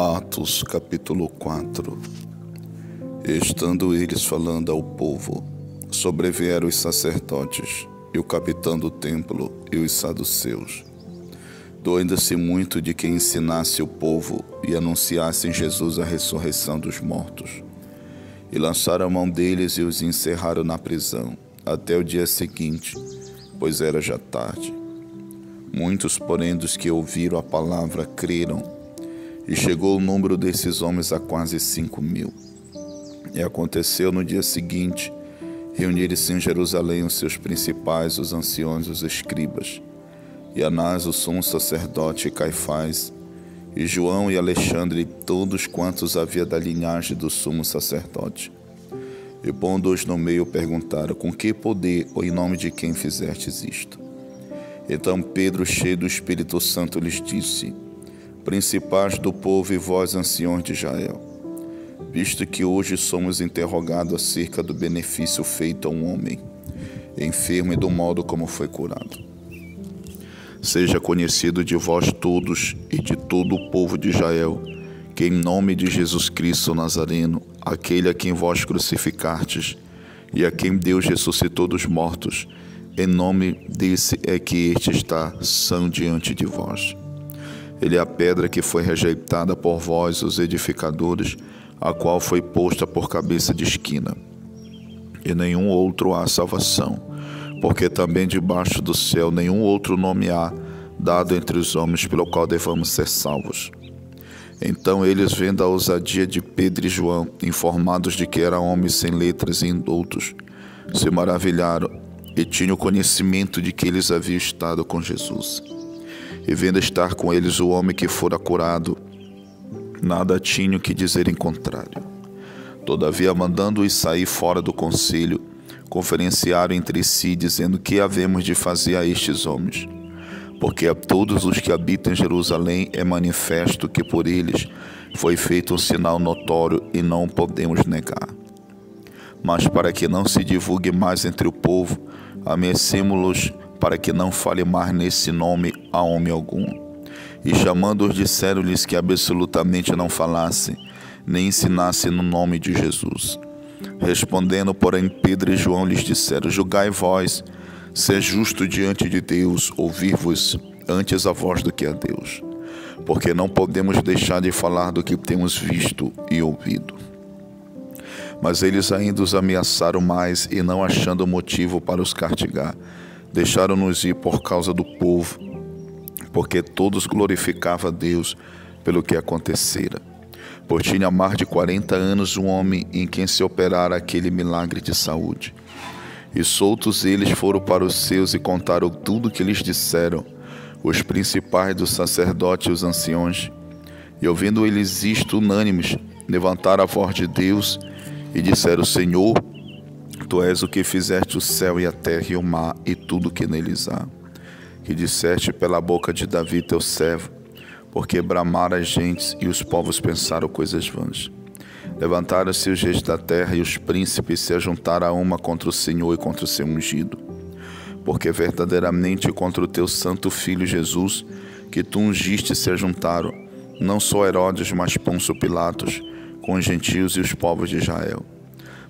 Atos capítulo 4. Estando eles falando ao povo, sobrevieram os sacerdotes e o capitão do templo e os saduceus, doendo-se muito de que ensinasse o povo e anunciasse em Jesus a ressurreição dos mortos. E lançaram a mão deles e os encerraram na prisão, até o dia seguinte, pois era já tarde. Muitos, porém, dos que ouviram a palavra creram, e chegou o número desses homens a quase 5.000. E aconteceu no dia seguinte, reunirem-se em Jerusalém os seus principais, os anciões, os escribas, e Anás, o sumo sacerdote, e Caifás, e João e Alexandre, e todos quantos havia da linhagem do sumo sacerdote. E pondo-os no meio, perguntaram: com que poder ou em nome de quem fizestes isto? Então Pedro, cheio do Espírito Santo, lhes disse: principais do povo e vós, anciões de Israel, visto que hoje somos interrogados acerca do benefício feito a um homem enfermo e do modo como foi curado. Seja conhecido de vós todos e de todo o povo de Israel, que em nome de Jesus Cristo Nazareno, aquele a quem vós crucificastes e a quem Deus ressuscitou dos mortos, em nome desse é que este está são diante de vós. Ele é a pedra que foi rejeitada por vós, os edificadores, a qual foi posta por cabeça de esquina. E nenhum outro há salvação, porque também debaixo do céu nenhum outro nome há dado entre os homens pelo qual devamos ser salvos. Então eles, vendo a ousadia de Pedro e João, informados de que eram homens sem letras e indoutos, se maravilharam e tinham conhecimento de que eles haviam estado com Jesus. E vendo estar com eles o homem que fora curado, nada tinham que dizer em contrário. Todavia, mandando-os sair fora do conselho, conferenciaram entre si, dizendo: que havemos de fazer a estes homens? Porque a todos os que habitam em Jerusalém é manifesto que por eles foi feito um sinal notório e não o podemos negar. Mas para que não se divulgue mais entre o povo, ameacemo-los para que não fale mais nesse nome a homem algum. E chamando-os, disseram-lhes que absolutamente não falassem, nem ensinassem no nome de Jesus. Respondendo, porém, Pedro e João lhes disseram: julgai vós, se é justo diante de Deus ouvir-vos antes a voz do que a Deus, porque não podemos deixar de falar do que temos visto e ouvido. Mas eles ainda os ameaçaram mais, e não achando motivo para os castigar, deixaram-nos ir por causa do povo, porque todos glorificavam a Deus pelo que acontecera. Pois tinha mais de 40 anos um homem em quem se operara aquele milagre de saúde. E soltos eles foram para os seus e contaram tudo o que lhes disseram os principais dos sacerdotes e os anciões. E ouvindo eles isto, unânimes, levantaram a voz de Deus e disseram: Senhor, Tu és o que fizeste o céu e a terra e o mar e tudo o que neles há, que disseste pela boca de Davi teu servo, porque bramaram as gentes e os povos pensaram coisas vãs. Levantaram-se os reis da terra e os príncipes se ajuntaram a uma contra o Senhor e contra o seu ungido. Porque verdadeiramente contra o teu santo Filho Jesus, que tu ungiste, se ajuntaram, não só Herodes, mas Pôncio Pilatos, com os gentios e os povos de Israel,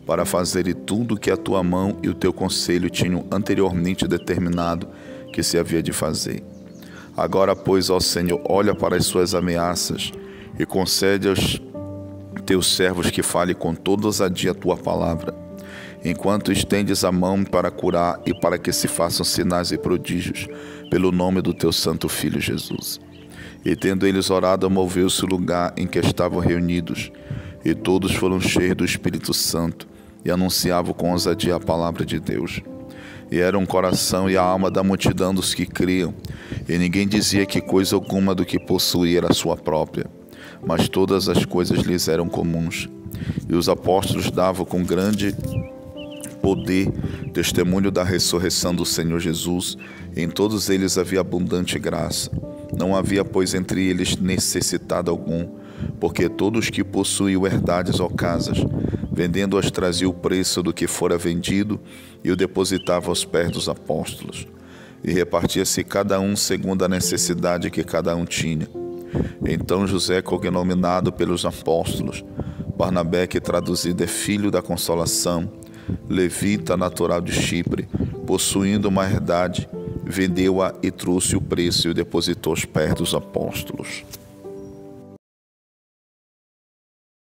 para fazerem tudo o que a tua mão e o teu conselho tinham anteriormente determinado que se havia de fazer. Agora, pois, ó Senhor, olha para as suas ameaças e concede aos teus servos que falem com toda ousadia a tua palavra, enquanto estendes a mão para curar e para que se façam sinais e prodígios pelo nome do teu santo Filho Jesus. E tendo eles orado, moveu-se o lugar em que estavam reunidos, e todos foram cheios do Espírito Santo, e anunciavam com ousadia a palavra de Deus. E era um coração e a alma da multidão dos que criam, e ninguém dizia que coisa alguma do que possuía era sua própria, mas todas as coisas lhes eram comuns. E os apóstolos davam com grande poder testemunho da ressurreição do Senhor Jesus, e em todos eles havia abundante graça. Não havia, pois, entre eles necessitado algum, porque todos que possuíam herdades ou casas, vendendo-as, traziam o preço do que fora vendido e o depositavam aos pés dos apóstolos. E repartia-se cada um segundo a necessidade que cada um tinha. Então José, cognominado pelos apóstolos, Barnabé, que traduzido é filho da consolação, levita natural de Chipre, possuindo uma herdade, vendeu-a e trouxe o preço e o depositou aos pés dos apóstolos.